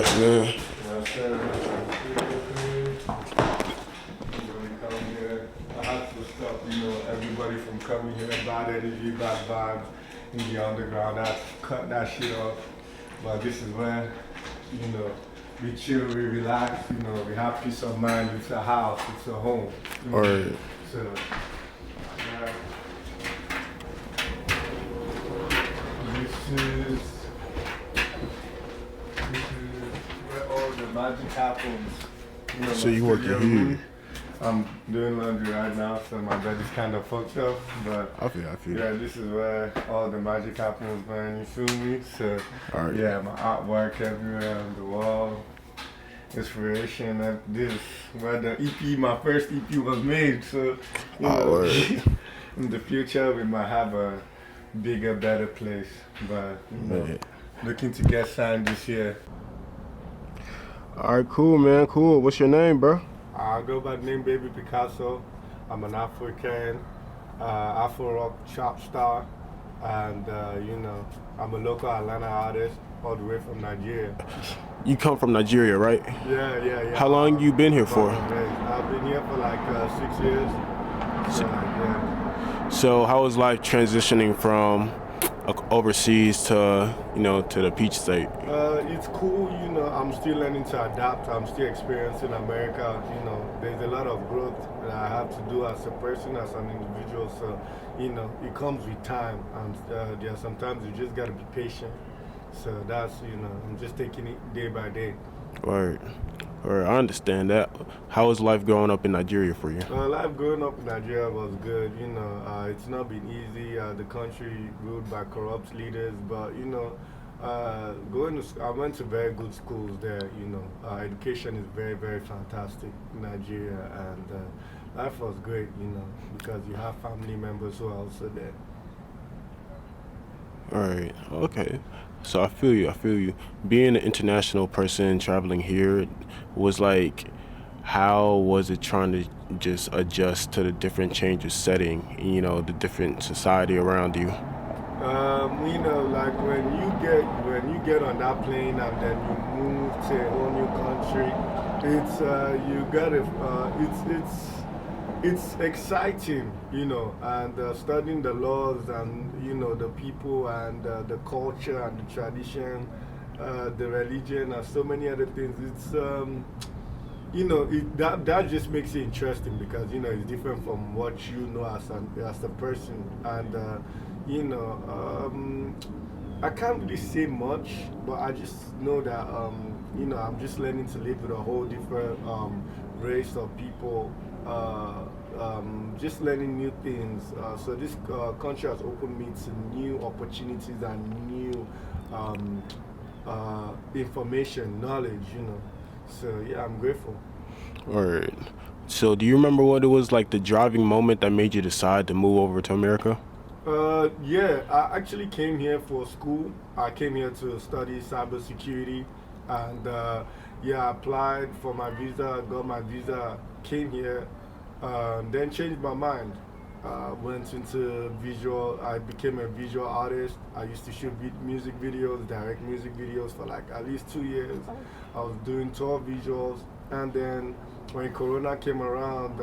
request, man. Yes, sir. Come here. I had to stop, everybody from coming here, bad energy, bad vibes in the underground. I had to cut that shit off. But this is where, we chill, we relax, we have peace of mind. It's a house, it's a home. Alright. So, this is where all the magic happens. So you working here? I'm doing laundry right now, so my bed is kind of fucked up, but I feel. Yeah, this is where all the magic happens, man. You feel me? So, Alright. Yeah, my artwork everywhere on the wall, inspiration. This where the EP, my first EP was made. So, in the future we might have a bigger, better place, but looking to get signed this year. Alright, cool, man. Cool. What's your name, bro? I go by the name Baby Pikaso. I'm an African, Afro rock chop star, and I'm a local Atlanta artist all the way from Nigeria. You come from Nigeria, right? Yeah. How long you been here for? I've been here for like 6 years. So how was life transitioning from overseas to to the Peach State? It's cool, I'm still learning to adapt. I'm still experiencing America. There's a lot of growth that I have to do as a person, as an individual. So, it comes with time, and sometimes you just gotta be patient. So that's, I'm just taking it day by day. Right. I understand that. How was life growing up in Nigeria for you? Life growing up in Nigeria was good. It's not been easy. The country ruled by corrupt leaders, but I went to very good schools there. Education is very, very fantastic in Nigeria, and life was great. Because you have family members who are also there. All right. Okay. So I feel you. Being an international person traveling here was like, how was it trying to just adjust to the different changes setting, the different society around you? Like when you get on that plane and then you move to a whole new country, it's exciting, and studying the laws and, the people and the culture and the tradition, the religion and so many other things. It's, that just makes it interesting because, it's different from what you know as a person. And, I can't really say much, but I just know that, I'm just learning to live with a whole different race of people. Just learning new things. So this country has opened me to new opportunities and new information, knowledge, So yeah, I'm grateful. All right. So do you remember what it was like, the driving moment that made you decide to move over to America? Yeah, I actually came here for school. I came here to study cybersecurity, and I applied for my visa, got my visa, came here, then changed my mind. Went into visual. I became a visual artist. I used to shoot music videos, direct music videos for like at least 2 years. I was doing 12 visuals, and then when Corona came around,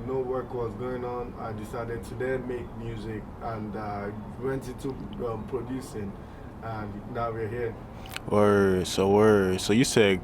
no work was going on. I decided to then make music, and went into producing, and now we're here. So you said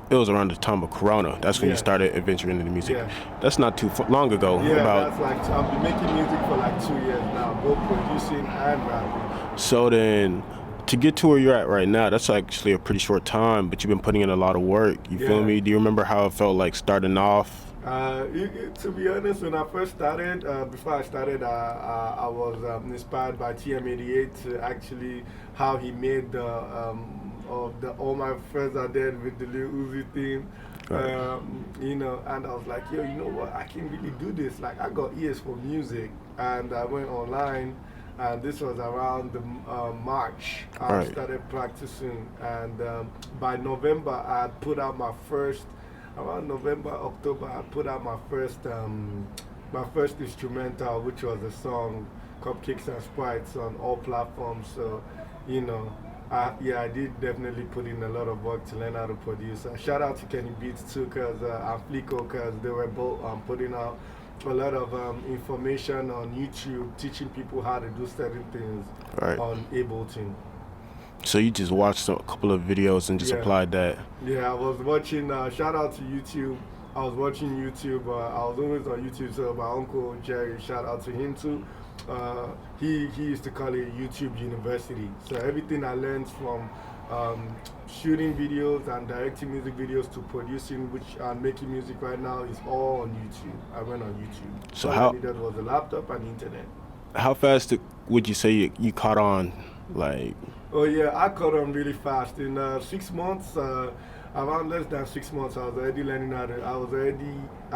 it was around the time of Corona. That's when you started adventuring into music. Yeah. That's not too long ago. Yeah, that's like, I've been making music for like 2 years now, both producing and rapping. So then, to get to where you're at right now, that's actually a pretty short time, but you've been putting in a lot of work. You feel me? Do you remember how it felt like starting off? To be honest, when I first started, before I started, I was inspired by TM88 to actually how he made all my friends are dead with the Lil Uzi theme. Right. And I was like, yo, you know what? I can really do this. Like, I got ears for music, and I went online. And this was around the March. I started practicing, and by November, I put out my first. Around November, October, I put out my first instrumental, which was a song, Cupcakes and Sprites, on all platforms. So, Yeah, I did definitely put in a lot of work to learn how to produce. Shout out to Kenny Beats too, cause and Flico, cause they were both putting out a lot of information on YouTube, teaching people how to do certain things Right. on Ableton. So you just watched a couple of videos and just Yeah, applied that. yeah. I was watching. Shout out to YouTube. I was watching YouTube. I was always on YouTube. So my uncle Jerry, shout out to him too. He used to call it YouTube University. So everything I learned from shooting videos and directing music videos to producing, which I'm making music right now, is all on YouTube. I went on YouTube. So All I needed was a laptop and internet. how fast would you say you caught on? Like, Oh yeah, I caught on really fast. In 6 months, around less than 6 months, I was already learning how to. I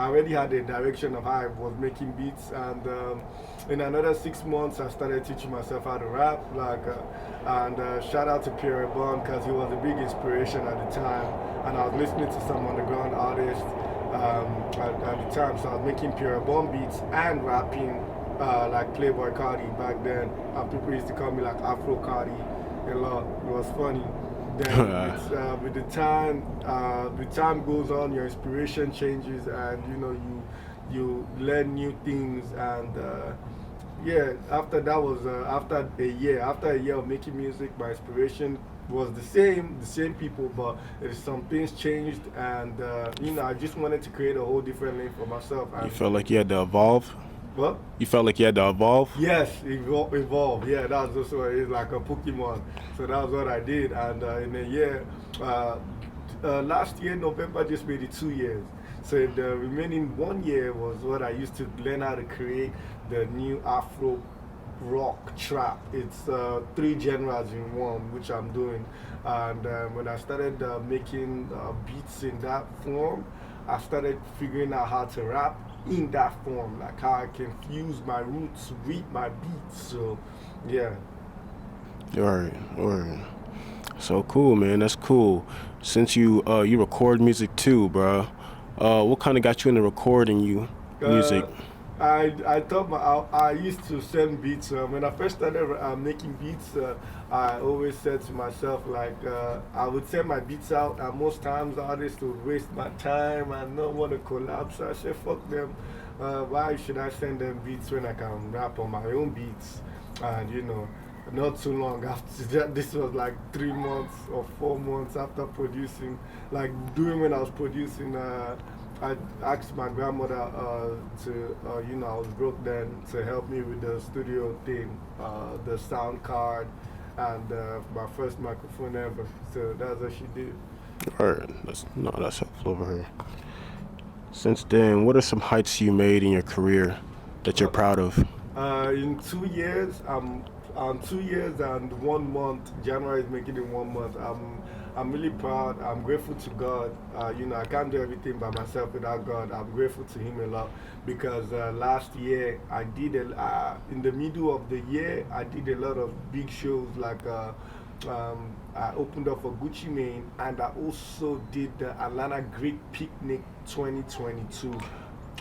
already had a direction of how I was making beats, and in another 6 months, I started teaching myself how to rap. Shout out to Pierre Bond because he was a big inspiration at the time, and I was listening to some underground artists at the time, so I was making Pierre Bond beats and rapping. Like Playboy Cardi back then, and people used to call me like Afro Cardi a lot. It was funny. Then with the time goes on, your inspiration changes, and you learn new things. And yeah, after that was after a year of making music, my inspiration was the same people, but some things changed, and I just wanted to create a whole different lane for myself. you And felt like you had to evolve? what? You felt like you had to evolve? Yes, evolve. Yeah, that's also it's like a Pokemon. So that was what I did, and in a year, last year November just made it 2 years. So the remaining 1 year was what I used to learn how to create the new Afro rock trap. It's three genres in one, which I'm doing. And when I started making beats in that form, I started figuring out how to rap in that form, like how I can fuse my roots with my beats. So, yeah. Alright. So cool, man. That's cool. Since you record music too, bro. What kind of got you into recording music? I thought I used to send beats. When I first started making beats, I always said to myself, like, I would send my beats out, and most times artists would waste my time and not want to collab. So I said, fuck them. Why should I send them beats when I can rap on my own beats? And not too long after that, this was like 3 months or 4 months after producing, like doing when I was producing. I asked my grandmother I was broke then, to help me with the studio thing, the sound card, and my first microphone ever. So that's what she did. Alright, that's helpful over here. Since then, what are some heights you made in your career that you're proud of? In 2 years, 2 years and 1 month. January is making it 1 month. I'm really proud. I'm grateful to God. I can't do everything by myself without God. I'm grateful to Him a lot because last year I did in the middle of the year I did a lot of big shows like. I opened up for Gucci Mane, and I also did the Atlanta Greek Picnic 2022.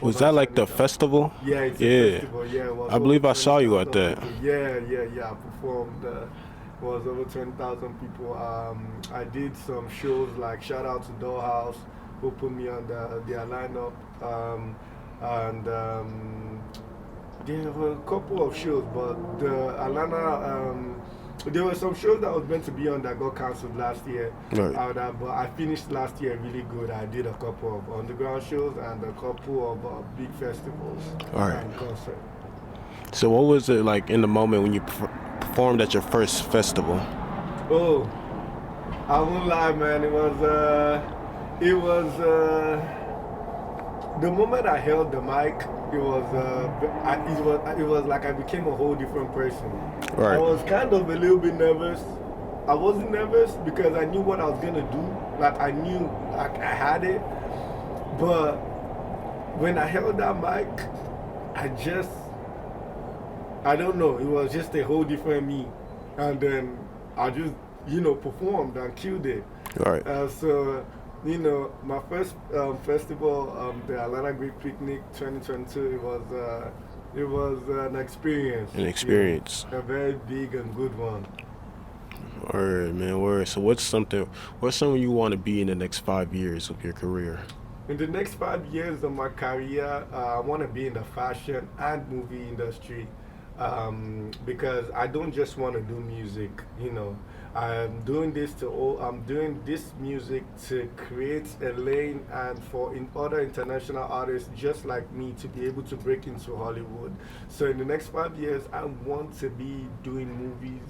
Was that like the festival? Yeah, it's a festival. Yeah, it was I believe over I saw you at 20,000 that. people. Yeah. I performed. It was over 20,000 people. I did some shows like shout out to Dollhouse, who put me on their lineup. There were a couple of shows, but the Atlanta. There were some shows that I was meant to be on that got cancelled last year. Right. But I finished last year really good. I did a couple of underground shows and a couple of big festivals and concerts. So what was it like in the moment when you performed at your first festival? Oh, I won't lie, man. It was the moment I held the mic. It was like I became a whole different person. Right. I was kind of a little bit nervous. I wasn't nervous because I knew what I was gonna do. Like I knew like I had it. But when I held that mic, I don't know, it was just a whole different me. And then I just, performed and killed it. Right. My first festival, the Atlanta Greek Picnic 2022, it was an experience. An experience. A very big and good one. Word, man, word. So what's something you want to be in the next 5 years of your career? In the next 5 years of my career, I want to be in the fashion and movie industry, because I don't just want to do music. I'm doing this music to create a lane and for in other international artists just like me to be able to break into Hollywood. So in the next 5 years, I want to be doing movies.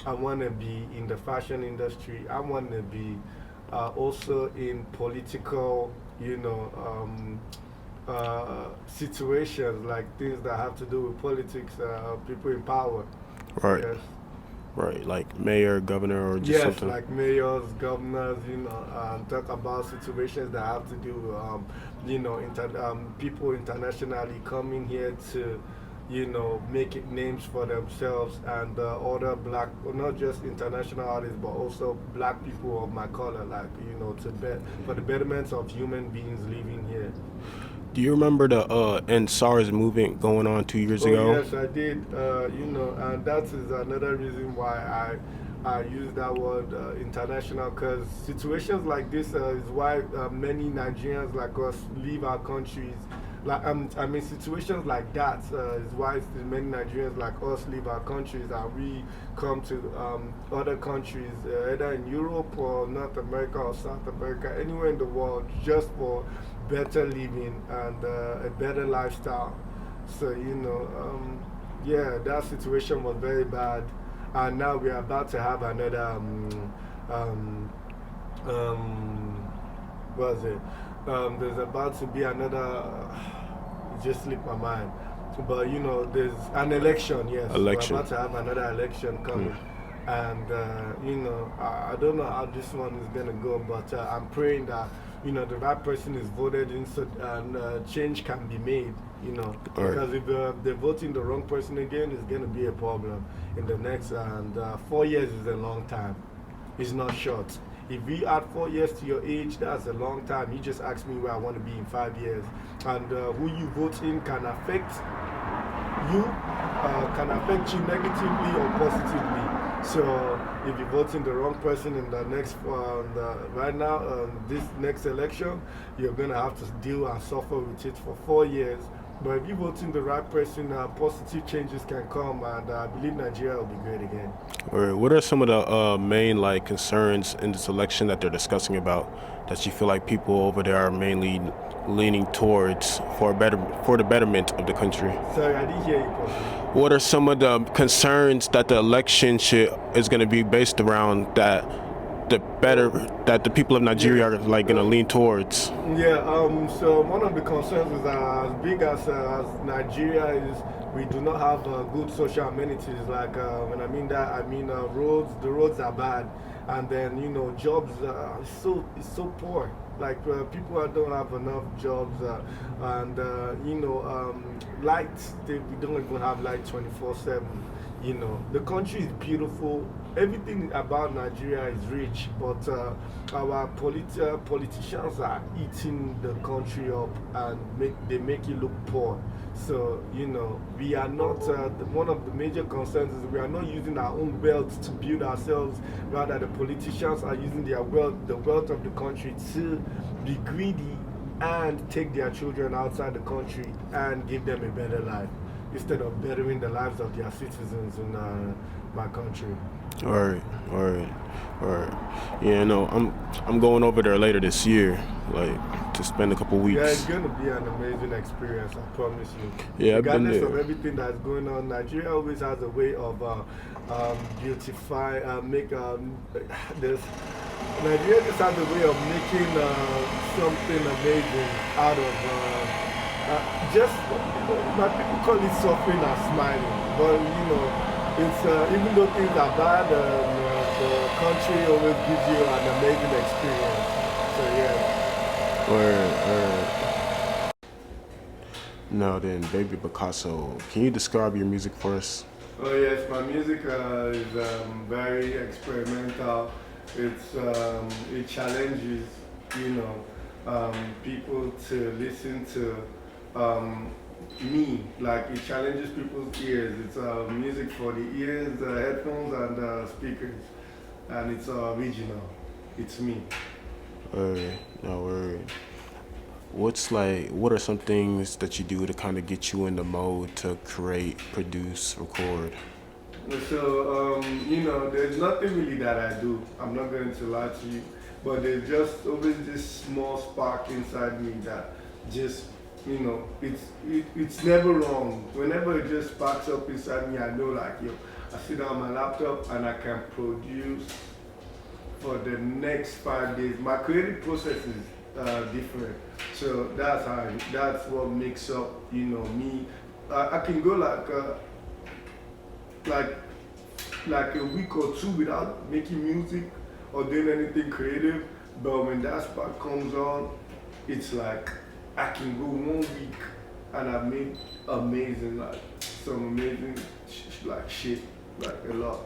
I want to be in the fashion industry. I want to be also in political, situations like things that have to do with politics, people in power. Right, Yes. right. Like mayor, governor, or just Yes, something. like mayors, governors, talk about situations that have to do, people internationally coming here to, make it names for themselves and other black, well, not just international artists, but also black people of my color, like, for the betterment of human beings living here. Do you remember the end SARS movement going on 2 years Oh ago? yes, I did. And that is another reason why I use that word international, because situations like this is why many Nigerians like us leave our countries. I mean, situations like that is why many Nigerians like us leave our countries and we come to other countries, either in Europe or North America or South America, anywhere in the world, just for better living and a better lifestyle. So, yeah, that situation was very bad. And now we're about to have another, um, um, what was it? There's about to be another, it just slipped my mind. But, there's an election, yes. We're Election. about to have another election Hmm. coming. And, I don't know how this one is going to go, but I'm praying that, the right person is voted in so and change can be made, All right. because if they're voting the wrong person again, it's going to be a problem in the next, and 4 years is a long time. It's not short. If we add 4 years to your age, that's a long time. You just ask me where I want to be in 5 years. And who you vote in can affect you negatively or positively. So if you vote in the wrong person in the next, right now, this next election, you're going to have to deal and suffer with it for 4 years. But if you vote in the right person, positive changes can come, and I believe Nigeria will be great again. All right. What are some of the main like concerns in this election that they're discussing about that you feel like people over there are mainly leaning towards for the betterment of the country? Sorry, I didn't hear you properly. What are some of the concerns that the election should is going to be based around the better that the people of Yeah. Nigeria are like going to lean towards? Yeah, so one of the concerns is that as big as Nigeria is, we do not have good social amenities. Like, when I mean that, I mean the roads are bad. And then, jobs, it's so poor. Like, people don't have enough jobs. And, lights, we don't even have light 24/7. The country is beautiful. Everything about Nigeria is rich, but our politicians are eating the country up and they make it look poor. So, we are not, one of the major concerns is we are not using our own wealth to build ourselves. Rather, the politicians are using their wealth, the wealth of the country, to be greedy and take their children outside the country and give them a better life instead of bettering the lives of their citizens in my country. All right, all right, all right. Yeah, no, I'm going over there later this year, like to spend a couple Yeah, it's weeks. going to be an amazing experience, I promise you. Yeah, I've been Regardless of there. everything that's going on, Nigeria always has a way of beautify, make this. Nigeria just has a way of making something amazing out of just, my people call it suffering and smiling. But, it's, even though things are bad, the country always gives you an amazing experience. So, yeah. All right. Now then, baby Picasso, can you describe your music for us? Oh yes, my music is very experimental. It challenges, you know, people to listen to me. Like it challenges people's ears. It's music for the ears, headphones, and speakers. and it's original. It's me. Word, no word. What are some things that you do to kind of get you in the mode to create, produce, record? So, there's nothing really that I do. I'm not going to lie to you. But there's just always this small spark inside me that just, it's never wrong. Whenever it just sparks up inside me, I know, like, yo, I sit down on my laptop and I can produce for the next 5 days. My creative process is different. So that's what makes up, me. I can go like like a week or two without making music or doing anything creative. But when that spark comes on, it's like I can go 1 week and I've made amazing, like some amazing like shit, like a lot.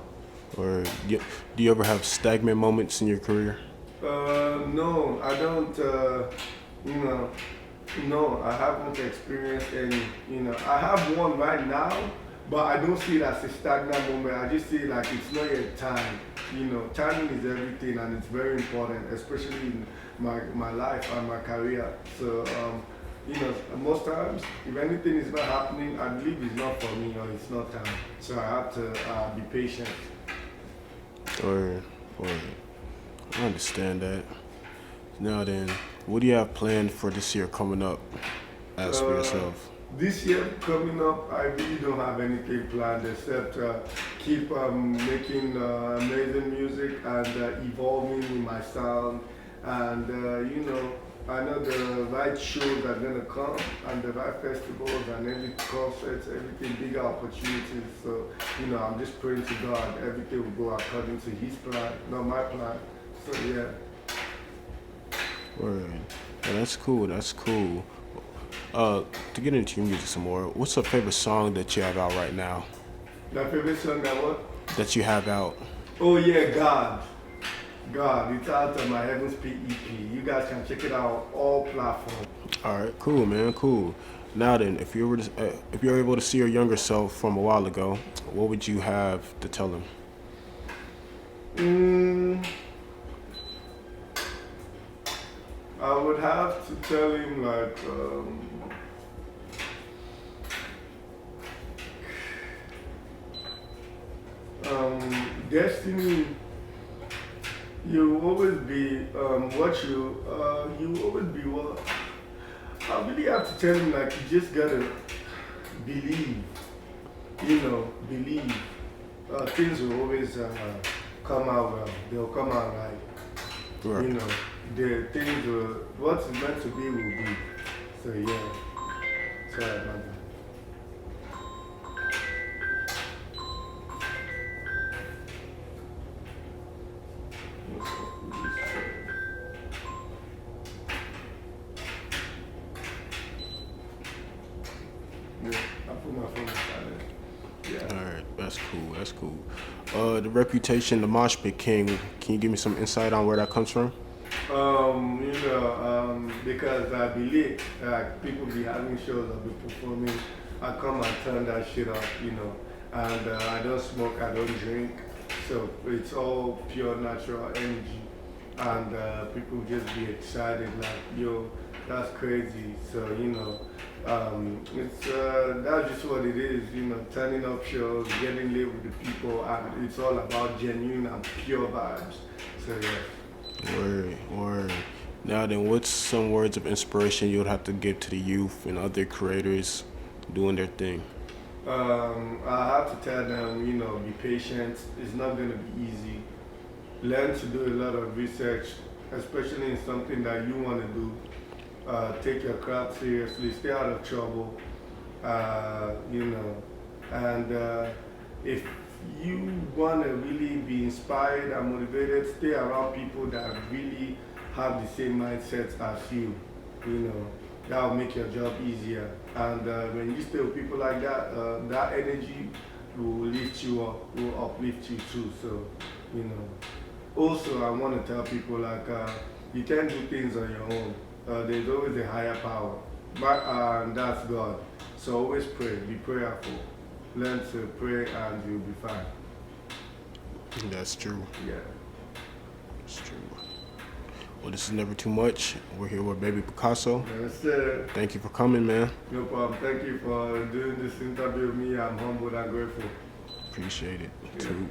Or do you ever have stagnant moments in your career? No, I don't. You know, no, I haven't experienced any. I have one right now, but I don't see it as a stagnant moment. I just see it like it's not yet time. Timing is everything, and it's very important, especially in my life and my career. So, most times, if anything is not happening, I believe it's not for me or it's not time. So I have to be patient. Or I understand that. Now then, what do you have planned for this year coming up as for Uh, yourself? this year coming up, I really don't have anything planned except keep making amazing music and evolving in my sound. And, I know the right shows are going to come and the right festivals and every concerts, everything, bigger opportunities. So, I'm just praying to God everything will go according to His plan, not my plan. So, yeah. Word. Yeah, that's cool. That's cool. To get into your music some more, what's your favorite song that you have out right now? My favorite song that what? That you have out. Oh yeah, God. God, it's out on my Heaven's Peak EP. You guys can check it out on all platforms. All right, cool, man, cool. Now then, if you're able to see your younger self from a while ago, what would you have to tell him? Mm, I would have to tell him like, destiny. You will always be you will always be what. I really have to tell him like you just gotta believe. Believe. Things will always come out well. They'll come out right. Right. The things will, what's meant to be will be. So yeah. Sorry about that. Yeah, I put my phone aside. Yeah. All right, that's cool. That's cool. The reputation, the Mosh Pit King. Can you give me some insight on where that comes from? Because I believe people be having shows, I'll be performing, I come and turn that shit up, and I don't smoke, I don't drink, so it's all pure natural energy, and people just be excited, like, yo, that's crazy, so, that's just what it is, turning up shows, getting lit with the people, and it's all about genuine and pure vibes, so yeah. Word. Now then, what's some words of inspiration you would have to give to the youth and other creators doing their thing? I have to tell them, be patient. It's not going to be easy. Learn to do a lot of research, especially in something that you want to do. Take your craft seriously. Stay out of trouble. And if you want to really be inspired and motivated, stay around people that really have the same mindset as you. That will make your job easier. And when you stay with people like that, that energy will lift you up, will uplift you too. So, Also, I want to tell people like you can't do things on your own. There's always a higher power, and that's God. So always pray, be prayerful. Learn to pray and you'll be fine. That's true. Yeah. It's true. Well, this is Never Too Much. We're here with baby Picasso. Yes, sir. Thank you for coming, man. No problem. Thank you for doing this interview with me. I'm humbled and grateful. Appreciate it, Yeah. too.